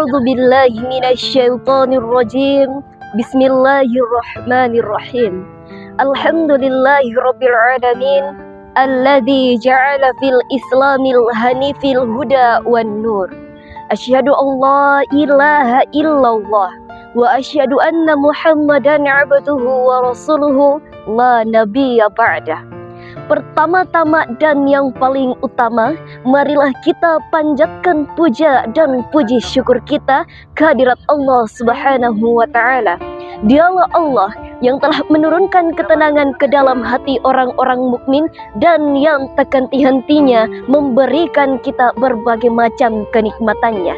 A'udzu billahi minasyaitonir rajim. Bismillahirrahmanirrahim. Alhamdulillahirabbil alamin alladzi ja'ala fil islamil hanifil huda wan nur. Asyhadu an la ilaha illallah wa asyhadu anna Muhammadan 'abduhu wa rasuluhu la nabiyya ba'dah. Pertama-tama dan yang paling utama, marilah kita panjatkan puja dan puji syukur kita kehadirat Allah Subhanahu wa Ta'ala. Dialah Allah yang telah menurunkan ketenangan ke dalam hati orang-orang mukmin dan yang tak henti-hentinya memberikan kita berbagai macam kenikmatannya.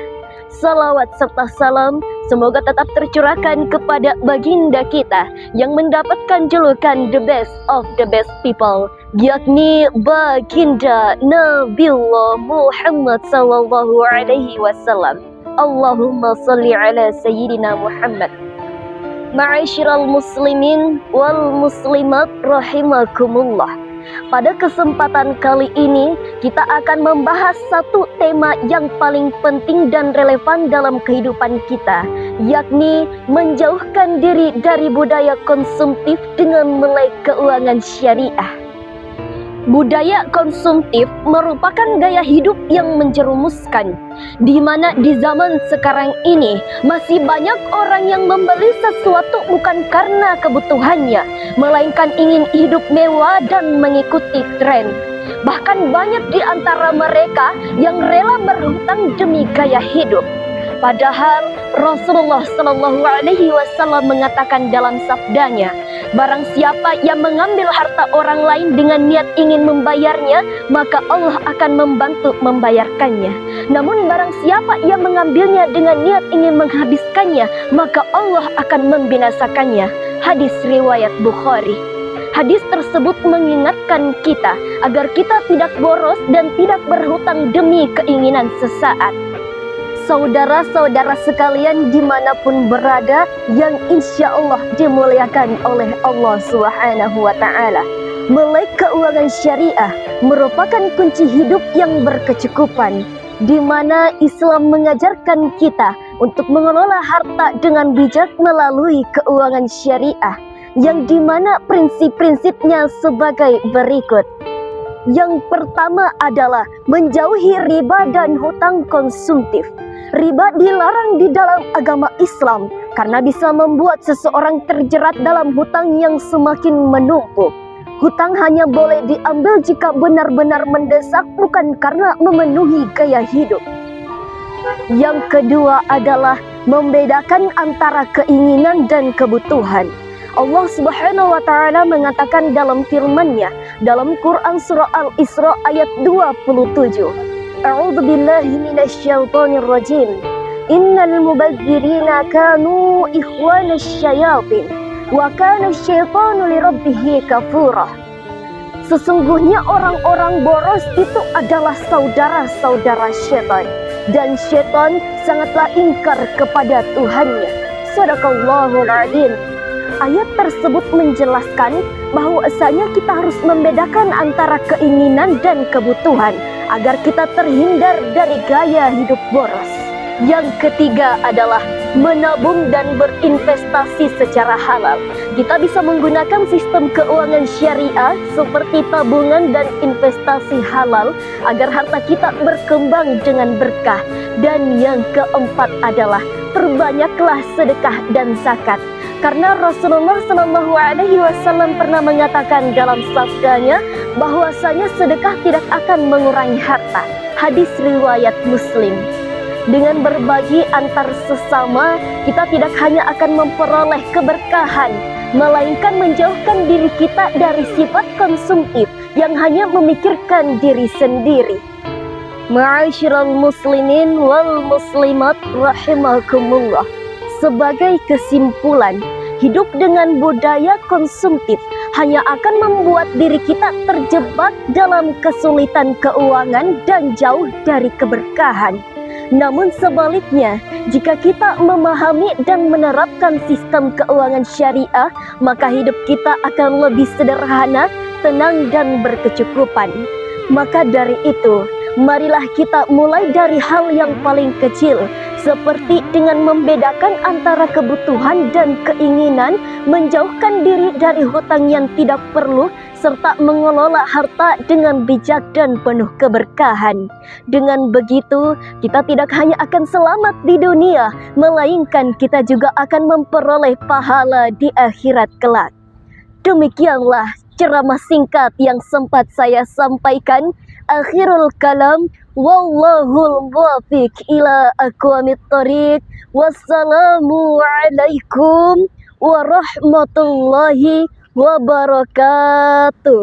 Salawat serta salam semoga tetap tercurahkan kepada baginda kita yang mendapatkan julukan the best of the best people, yakni baginda Nabiullah Muhammad sallallahu alaihi wasallam. Allahumma salli ala sayyidina Muhammad. Ma'asyiral muslimin wal muslimat rahimakumullah. Pada kesempatan kali ini kita akan membahas satu tema yang paling penting dan relevan dalam kehidupan kita, yakni menjauhkan diri dari budaya konsumtif dengan melek keuangan syariah. Budaya konsumtif merupakan gaya hidup yang menjerumuskan, di mana di zaman sekarang ini masih banyak orang yang membeli sesuatu bukan karena kebutuhannya, melainkan ingin hidup mewah dan mengikuti tren. Bahkan banyak di antara mereka yang rela berhutang demi gaya hidup. Padahal Rasulullah Shallallahu Alaihi Wasallam mengatakan dalam sabdanya, barang siapa yang mengambil harta orang lain dengan niat ingin membayarnya, maka Allah akan membantu membayarkannya. Namun barang siapa yang mengambilnya dengan niat ingin menghabiskannya, maka Allah akan membinasakannya. Hadis riwayat Bukhari. Hadis tersebut mengingatkan kita agar kita tidak boros dan tidak berhutang demi keinginan sesaat. Saudara-saudara sekalian dimanapun berada yang insya Allah dimuliakan oleh Allah Subhanahu wa Ta'ala, melek keuangan syariah merupakan kunci hidup yang berkecukupan, di mana Islam mengajarkan kita untuk mengelola harta dengan bijak melalui keuangan syariah, yang dimana prinsip-prinsipnya sebagai berikut. Yang pertama adalah menjauhi riba dan hutang konsumtif. Riba dilarang di dalam agama Islam karena bisa membuat seseorang terjerat dalam hutang yang semakin menumpuk. Hutang hanya boleh diambil jika benar-benar mendesak, bukan karena memenuhi gaya hidup. Yang kedua adalah membedakan antara keinginan dan kebutuhan. Allah Subhanahu wa Ta'ala mengatakan dalam firman-Nya dalam Quran surah Al-Isra ayat 27. A'udzu billahi minasyaitonir rajim. Innal mubazzirina kanu ikhwanasy syayatin wa kana asyaitanu lirabbih kafura. Sesungguhnya orang-orang boros itu adalah saudara-saudara syaitan, dan syaitan sangatlah ingkar kepada Tuhannya. Shadaqallahul adzim. Ayat tersebut menjelaskan bahwasanya kita harus membedakan antara keinginan dan kebutuhan agar kita terhindar dari gaya hidup boros. Yang ketiga adalah menabung dan berinvestasi secara halal. Kita bisa menggunakan sistem keuangan syariah seperti tabungan dan investasi halal agar harta kita berkembang dengan berkah. Dan yang keempat adalah perbanyaklah sedekah dan zakat. Karena Rasulullah Shallallahu Alaihi Wasallam pernah mengatakan dalam sabdanya bahwasanya sedekah tidak akan mengurangi harta. Hadis riwayat Muslim. Dengan berbagi antar sesama, kita tidak hanya akan memperoleh keberkahan, melainkan menjauhkan diri kita dari sifat konsumtif yang hanya memikirkan diri sendiri. Ma'asyiral muslimin wal muslimat rahimakumullah. Sebagai kesimpulan, hidup dengan budaya konsumtif hanya akan membuat diri kita terjebak dalam kesulitan keuangan dan jauh dari keberkahan. Namun sebaliknya, jika kita memahami dan menerapkan sistem keuangan syariah, maka hidup kita akan lebih sederhana, tenang dan berkecukupan. Maka dari itu, marilah kita mulai dari hal yang paling kecil, seperti dengan membedakan antara kebutuhan dan keinginan, menjauhkan diri dari hutang yang tidak perlu, serta mengelola harta dengan bijak dan penuh keberkahan. Dengan begitu, kita tidak hanya akan selamat di dunia, melainkan kita juga akan memperoleh pahala di akhirat kelak. Demikianlah ceramah singkat yang sempat saya sampaikan. Akhirul kalam, wallahul muwaffiq ila aqwamit thoriq. Wassalamu alaikum warahmatullahi wabarakatuh.